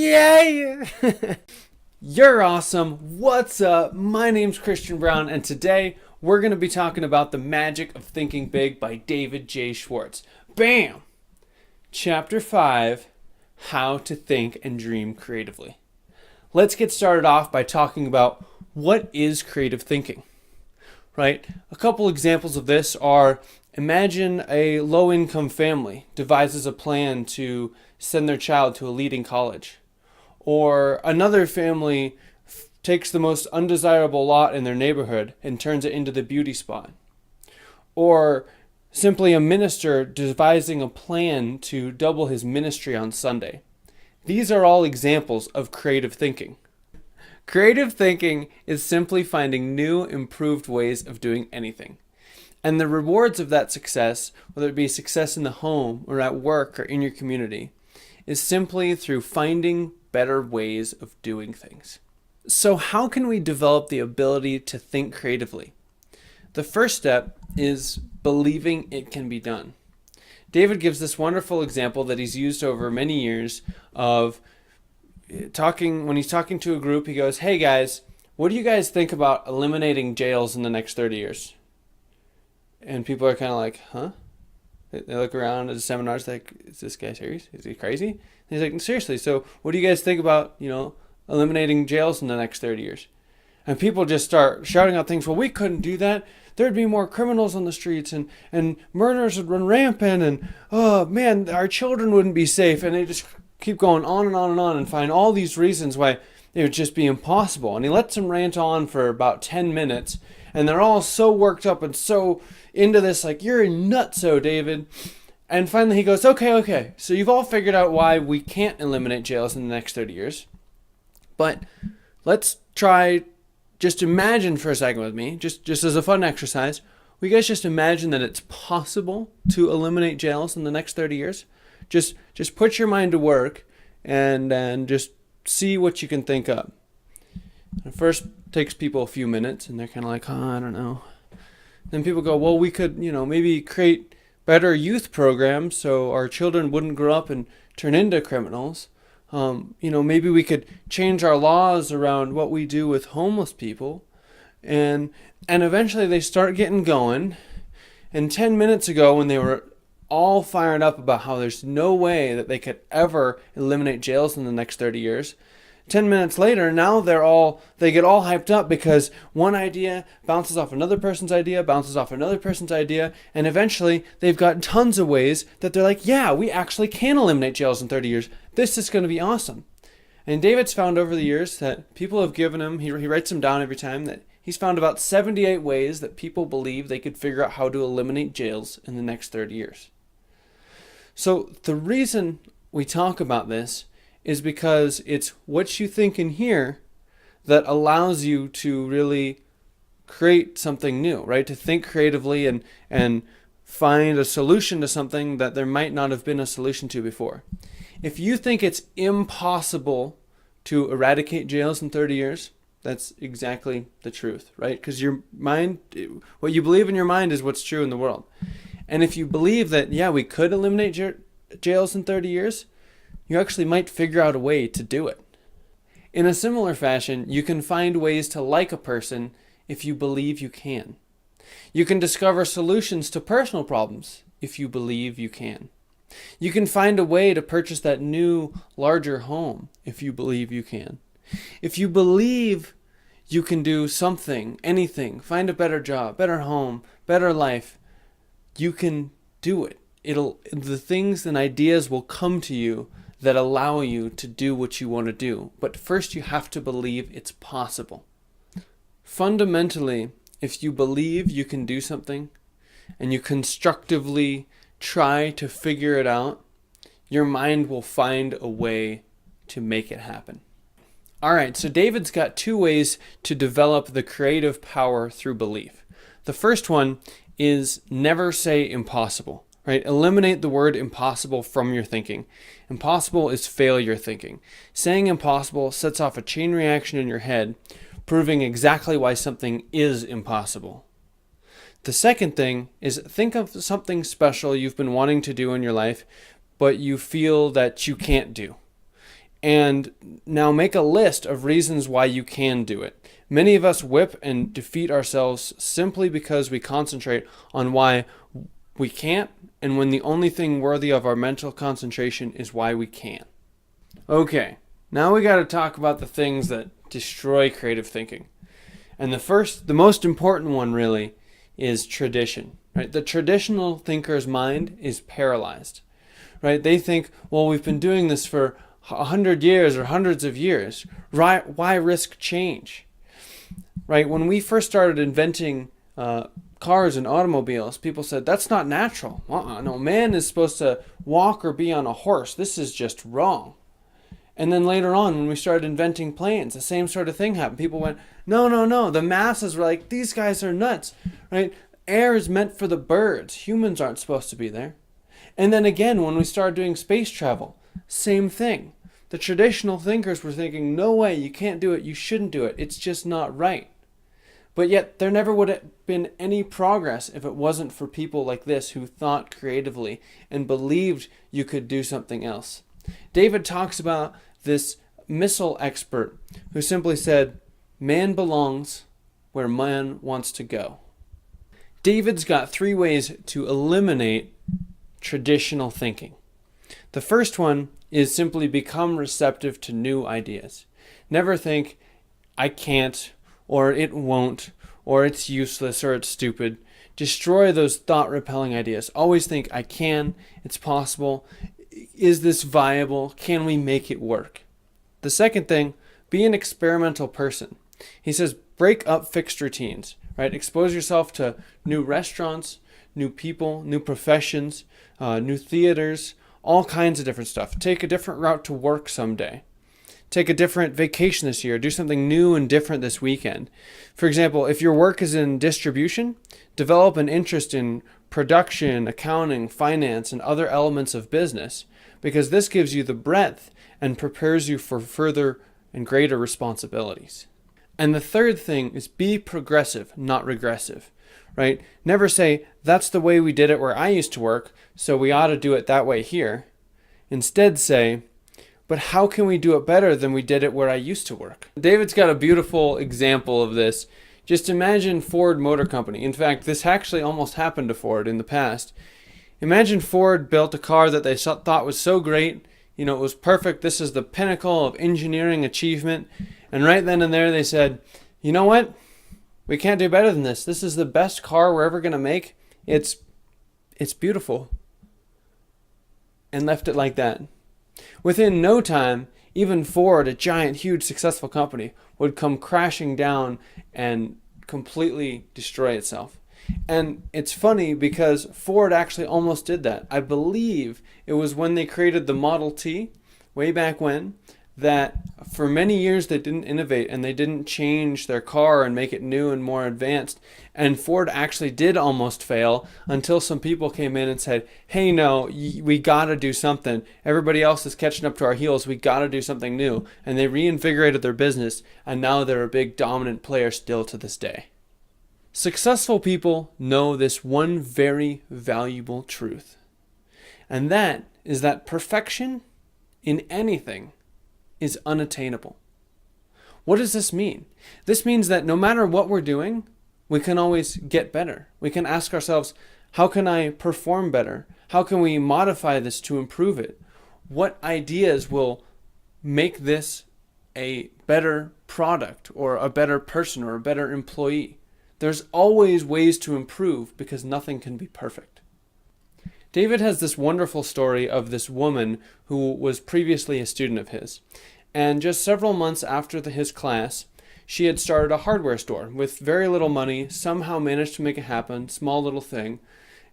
Yay! You're awesome. What's up? My name's Christian Brown, and today we're going to be talking about The Magic of Thinking Big by David J. Schwartz. Bam! Chapter 5, How to Think and Dream Creatively. Let's get started off by talking about what is creative thinking, right? A couple examples of this are, imagine a low-income family devises a plan to send their child to a leading college. Or another family takes the most undesirable lot in their neighborhood and turns it into the beauty spot. Or simply a minister devising a plan to double his ministry on Sunday. These are all examples of creative thinking. Creative thinking is simply finding new, improved ways of doing anything. And the rewards of that success, whether it be success in the home or at work or in your community, is simply through finding better ways of doing things. So how can we develop the ability to think creatively? The first step is believing it can be done. David gives this wonderful example that he's used over many years of when he's talking to a group. He goes, "Hey guys, what do you guys think about eliminating jails in the next 30 years? And people are kind of like, huh? They look around at the seminars like, is this guy serious? Is he crazy? And he's like, seriously, so what do you guys think about, eliminating jails in the next 30 years? And people just start shouting out things, well, we couldn't do that. There'd be more criminals on the streets and murders would run rampant and, oh man, our children wouldn't be safe. And they just keep going on and on and on and find all these reasons why it would just be impossible. And he lets them rant on for about 10 minutes. And they're all so worked up and so into this, like, you're a nutso, David. And finally he goes, okay, so you've all figured out why we can't eliminate jails in the next 30 years. But let's try, just imagine for a second with me, just as a fun exercise, will you guys just imagine that it's possible to eliminate jails in the next 30 years? Just put your mind to work and just see what you can think up. It first takes people a few minutes and they're kind of like, I don't know. Then people go, well, we could, maybe create better youth programs so our children wouldn't grow up and turn into criminals. Maybe we could change our laws around what we do with homeless people. And eventually they start getting going. And 10 minutes ago, when they were all fired up about how there's no way that they could ever eliminate jails in the next 30 years, 10 minutes later, now they get all hyped up because one idea bounces off another person's idea, bounces off another person's idea, and eventually they've got tons of ways that they're like, yeah, we actually can eliminate jails in 30 years. This is going to be awesome. And David's found over the years that people have given him, he writes them down every time, that he's found about 78 ways that people believe they could figure out how to eliminate jails in the next 30 years. So the reason we talk about this is because it's what you think in here that allows you to really create something new, right? To think creatively and find a solution to something that there might not have been a solution to before. If you think it's impossible to eradicate jails in 30 years, that's exactly the truth, right? Because your mind, what you believe in your mind is what's true in the world. And if you believe that, yeah, we could eliminate jails in 30 years, you actually might figure out a way to do it. In a similar fashion, you can find ways to like a person if you believe you can. You can discover solutions to personal problems if you believe you can. You can find a way to purchase that new, larger home if you believe you can. If you believe you can do something, anything, find a better job, better home, better life, you can do it. The things and ideas will come to you that allow you to do what you want to do. But first you have to believe it's possible. Fundamentally, if you believe you can do something and you constructively try to figure it out, your mind will find a way to make it happen. All right, so David's got 2 ways to develop the creative power through belief. The first one is never say impossible. Right? Eliminate the word impossible from your thinking. Impossible is failure thinking. Saying impossible sets off a chain reaction in your head, proving exactly why something is impossible. The second thing is think of something special you've been wanting to do in your life, but you feel that you can't do. And now make a list of reasons why you can do it. Many of us whip and defeat ourselves simply because we concentrate on why we can't, and when the only thing worthy of our mental concentration is why we can. Okay, now we got to talk about the things that destroy creative thinking. And the most important one really is tradition, right? The traditional thinker's mind is paralyzed, right? They think, well, we've been doing this for 100 years or hundreds of years. Right? Why risk change? Right? When we first started inventing cars and automobiles, people said, that's not natural. No, man is supposed to walk or be on a horse. This is just wrong. And then later on, when we started inventing planes, the same sort of thing happened. People went, no. The masses were like, these guys are nuts, right? Air is meant for the birds. Humans aren't supposed to be there. And then again, when we started doing space travel, same thing. The traditional thinkers were thinking, no way, you can't do it, you shouldn't do it, it's just not right. But yet, there never would have been any progress if it wasn't for people like this who thought creatively and believed you could do something else. David talks about this missile expert who simply said, man belongs where man wants to go. David's got 3 ways to eliminate traditional thinking. The first one is simply become receptive to new ideas. Never think, I can't, or it won't, or it's useless, or it's stupid. Destroy those thought-repelling ideas. Always think, I can, it's possible. Is this viable? Can we make it work? The second thing, be an experimental person. He says, break up fixed routines, right? Expose yourself to new restaurants, new people, new professions, new theaters, all kinds of different stuff. Take a different route to work someday. Take a different vacation this year. Do something new and different this weekend. For example, if your work is in distribution, develop an interest in production, accounting, finance, and other elements of business, because this gives you the breadth and prepares you for further and greater responsibilities. And the third thing is be progressive, not regressive, right? Never say, that's the way we did it where I used to work, so we ought to do it that way here. Instead say, but how can we do it better than we did it where I used to work? David's got a beautiful example of this. Just imagine Ford Motor Company. In fact, this actually almost happened to Ford in the past. Imagine Ford built a car that they thought was so great, it was perfect. This is the pinnacle of engineering achievement. And right then and there they said, you know what? We can't do better than this. This is the best car we're ever going to make. It's beautiful. And left it like that. Within no time, even Ford, a giant, huge, successful company, would come crashing down and completely destroy itself. And it's funny because Ford actually almost did that. I believe it was when they created the Model T, way back when, that for many years they didn't innovate and they didn't change their car and make it new and more advanced. And Ford actually did almost fail until some people came in and said, hey, no, we got to do something. Everybody else is catching up to our heels. We got to do something new. And they reinvigorated their business, and now they're a big dominant player still to this day. Successful people know this one very valuable truth, and that is that perfection in anything is unattainable. What does this mean? This means that no matter what we're doing, we can always get better. We can ask ourselves, how can I perform better? How can we modify this to improve it? What ideas will make this a better product or a better person or a better employee? There's always ways to improve because nothing can be perfect. David has this wonderful story of this woman who was previously a student of his. And just several months after his class, she had started a hardware store with very little money, somehow managed to make it happen, small little thing.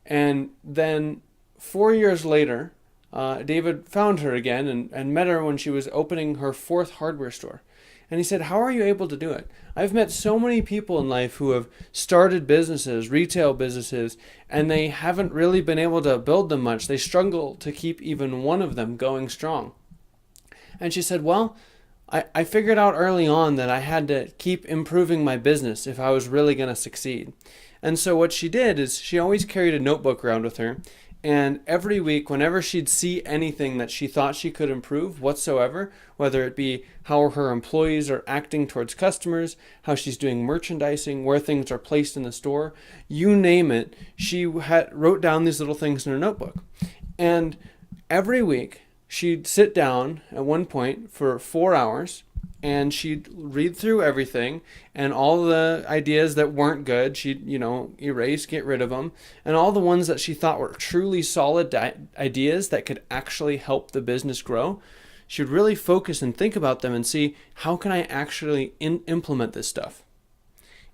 And then 4 years later, David found her again and met her when she was opening her 4th hardware store. And he said, how are you able to do it? I've met so many people in life who have started businesses, retail businesses, and they haven't really been able to build them much. They struggle to keep even one of them going strong. And she said, well, I figured out early on that I had to keep improving my business if I was really going to succeed. And so what she did is she always carried a notebook around with her, And every week, whenever she'd see anything that she thought she could improve whatsoever, whether it be how her employees are acting towards customers, how she's doing merchandising, where things are placed in the store, you name it, she wrote down these little things in her notebook. And every week, she'd sit down at one point for 4 hours, and she'd read through everything, and all the ideas that weren't good, she'd, erase, get rid of them. And all the ones that she thought were truly solid ideas that could actually help the business grow, she'd really focus and think about them and see, how can I actually implement this stuff?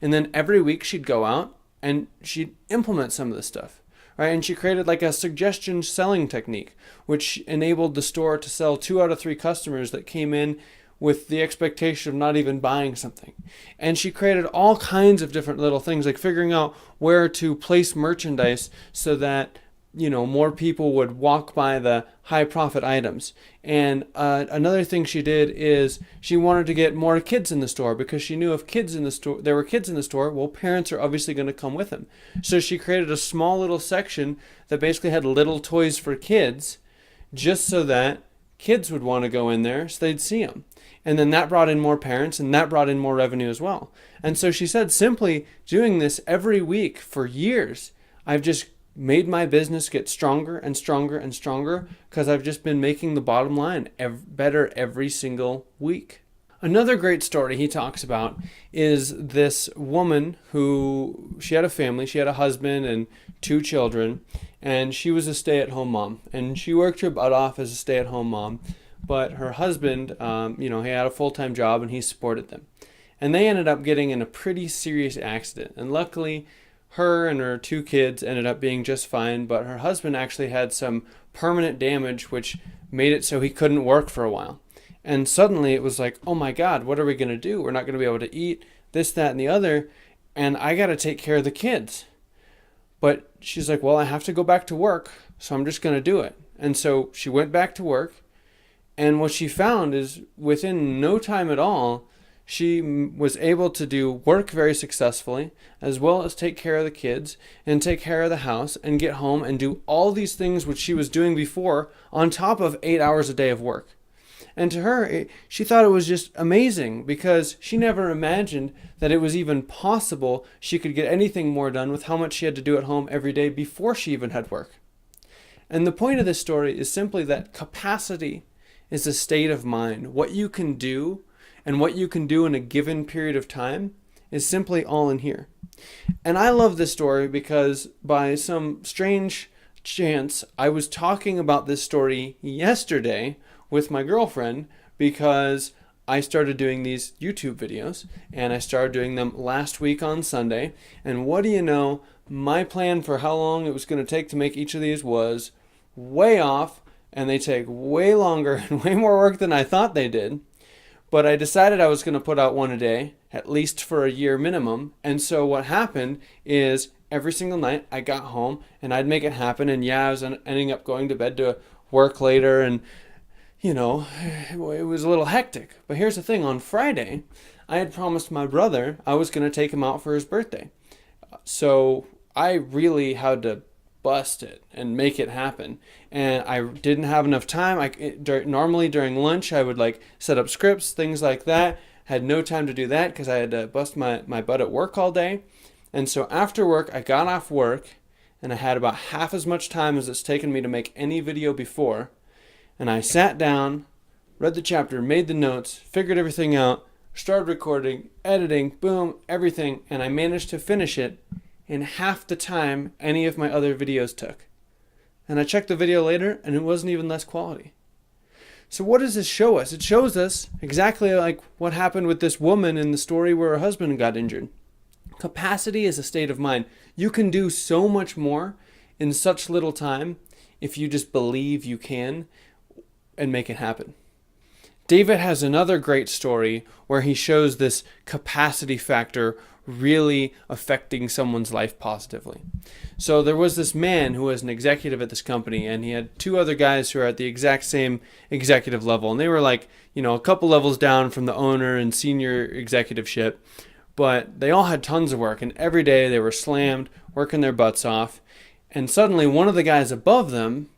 And then every week she'd go out and she'd implement some of this stuff. Right? And she created like a suggestion selling technique, which enabled the store to sell 2 out of 3 customers that came in with the expectation of not even buying something. And she created all kinds of different little things, like figuring out where to place merchandise so that more people would walk by the high profit items. And another thing she did is she wanted to get more kids in the store, because she knew if there were kids in the store, well, parents are obviously going to come with them. So she created a small little section that basically had little toys for kids, just so that kids would want to go in there so they'd see them. And then that brought in more parents, and that brought in more revenue as well. And so she said, simply doing this every week for years, I've just made my business get stronger and stronger and stronger, because I've just been making the bottom line better every single week. Another great story he talks about is this woman who, she had a family, she had a husband and 2 children, and she was a stay-at-home mom. And she worked her butt off as a stay-at-home mom, but her husband, he had a full-time job and he supported them. And they ended up getting in a pretty serious accident. And luckily, her and her 2 kids ended up being just fine, but her husband actually had some permanent damage, which made it so he couldn't work for a while. And suddenly it was like, oh my God, what are we going to do? We're not going to be able to eat this, that, and the other, and I got to take care of the kids. But she's like, well, I have to go back to work, so I'm just going to do it. And so she went back to work, and what she found is within no time at all, she was able to do work very successfully, as well as take care of the kids and take care of the house and get home and do all these things which she was doing before on top of 8 hours a day of work. And to her, she thought it was just amazing, because she never imagined that it was even possible she could get anything more done with how much she had to do at home every day before she even had work. And the point of this story is simply that capacity is a state of mind. What you can do and what you can do in a given period of time is simply all in here. And I love this story because by some strange chance, I was talking about this story yesterday with my girlfriend, because I started doing these YouTube videos, and I started doing them last week on Sunday. And what do you know, my plan for how long it was going to take to make each of these was way off, and they take way longer and way more work than I thought they did. But I decided I was going to put out one a day, at least for a year minimum. And so what happened is every single night I got home and I'd make it happen. And yeah, I was ending up going to bed to work later, and it was a little hectic. But here's the thing, on Friday, I had promised my brother I was going to take him out for his birthday. So I really had to bust it and make it happen. And I didn't have enough time. Normally during lunch, I would set up scripts, things like that. Had no time to do that because I had to bust my butt at work all day. And so after work, I got off work and I had about half as much time as it's taken me to make any video before. And I sat down, read the chapter, made the notes, figured everything out, started recording, editing, boom, everything. And I managed to finish it in half the time any of my other videos took. And I checked the video later and it wasn't even less quality. So what does this show us? It shows us exactly like what happened with this woman in the story where her husband got injured. Capacity is a state of mind. You can do so much more in such little time if you just believe you can and make it happen. David has another great story where he shows this capacity factor really affecting someone's life positively. So there was this man who was an executive at this company, and he had 2 other guys who are at the exact same executive level. And they were a couple levels down from the owner and senior executiveship, but they all had tons of work, and every day they were slammed, working their butts off. And suddenly one of the guys above them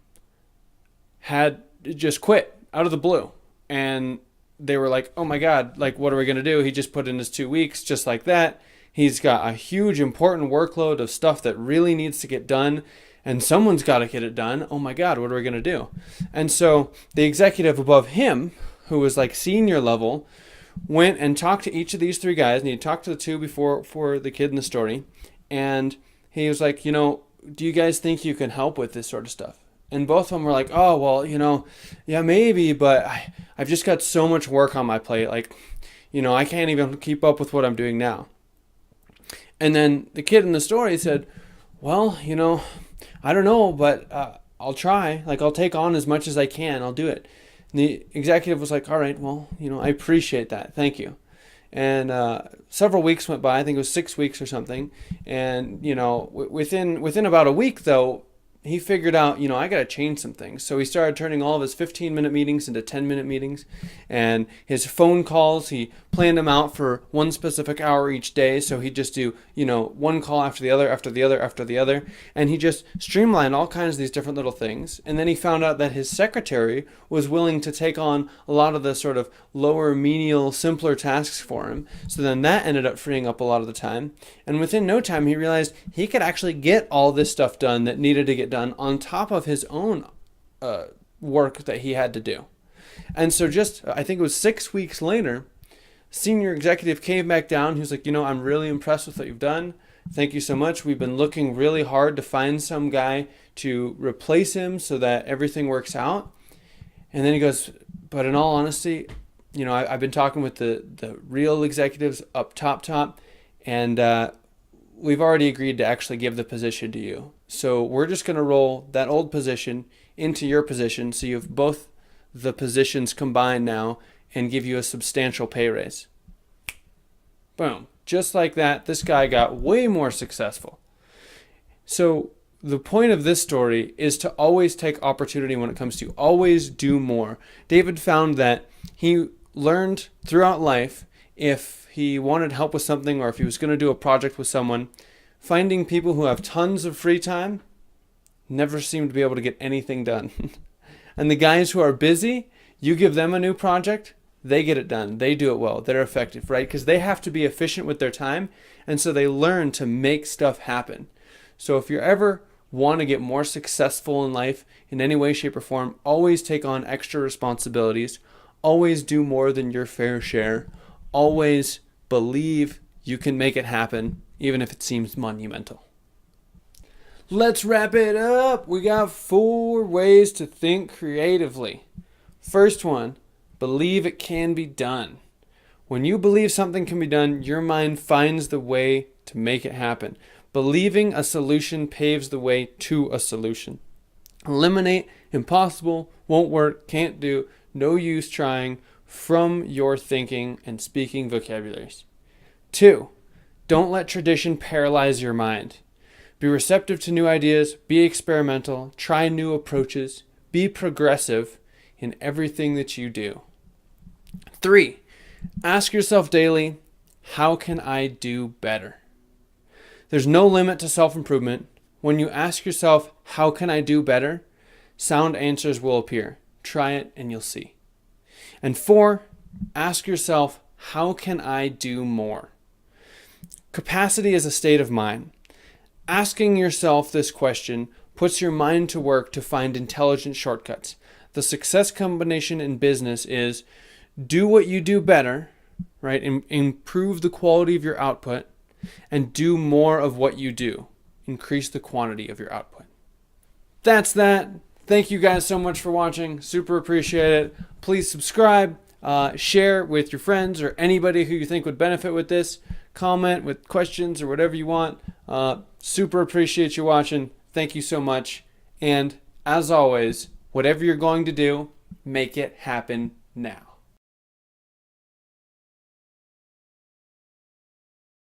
had just quit out of the blue. And they were like, oh my God, like, what are we going to do? He just put in his 2 weeks just like that. He's got a huge important workload of stuff that really needs to get done. And someone's got to get it done. Oh my God, what are we going to do? And so the executive above him, who was like senior level, went and talked to each of these 3 guys. And he talked to the 2 before for the kid in the story. And he was like, do you guys think you can help with this sort of stuff? And both of them were like, oh, well, yeah, maybe, but I've just got so much work on my plate. Like, I can't even keep up with what I'm doing now. And then the kid in the story said, well, I don't know, but I'll try. Like, I'll take on as much as I can. I'll do it. And the executive was like, all right, well, I appreciate that. Thank you. And several weeks went by. I think it was 6 weeks or something. And, within about a week, though, he figured out, I got to change some things. So he started turning all of his 15-minute meetings into 10-minute meetings. And his phone calls, he planned them out for one specific hour each day. So he'd just do, one call after the other, after the other, after the other. And he just streamlined all kinds of these different little things. And then he found out that his secretary was willing to take on a lot of the sort of lower, menial, simpler tasks for him. So then that ended up freeing up a lot of the time. And within no time, he realized he could actually get all this stuff done that needed to get done on top of his own work that he had to do. And so I think it was 6 weeks later, senior executive came back down. He was like, I'm really impressed with what you've done. Thank you so much. We've been looking really hard to find some guy to replace him so that everything works out. And then he goes, but in all honesty, I've been talking with the real executives up top, and we've already agreed to actually give the position to you. So we're just going to roll that old position into your position, so you have both the positions combined now, and give you a substantial pay raise. Boom. Just like that, this guy got way more successful. So the point of this story is to always take opportunity when it comes to always do more. David found that he learned throughout life, if he wanted help with something or if he was going to do a project with someone, finding people who have tons of free time never seem to be able to get anything done. And the guys who are busy, you give them a new project, they get it done. They do it well. They're effective, right? Because they have to be efficient with their time. And so they learn to make stuff happen. So if you ever want to get more successful in life in any way, shape, or form, always take on extra responsibilities. Always do more than your fair share. Always believe you can make it happen, even if it seems monumental. Let's wrap it up. We got 4 ways to think creatively. First one, believe it can be done. When you believe something can be done, your mind finds the way to make it happen. Believing a solution paves the way to a solution. Eliminate impossible, won't work, can't do, no use trying from your thinking and speaking vocabularies. 2, don't let tradition paralyze your mind. Be receptive to new ideas, be experimental, try new approaches, be progressive in everything that you do. 3, ask yourself daily, how can I do better? There's no limit to self-improvement. When you ask yourself, how can I do better? Sound answers will appear. Try it and you'll see. And 4, ask yourself, how can I do more? Capacity is a state of mind. Asking yourself this question puts your mind to work to find intelligent shortcuts. The success combination in business is do what you do better, right? Improve the quality of your output, and do more of what you do. Increase the quantity of your output. That's that. Thank you guys so much for watching. Super appreciate it. Please subscribe, share with your friends or anybody who you think would benefit with this. Comment with questions or whatever you want. Super appreciate you watching. Thank you so much. And as always, whatever you're going to do, make it happen now.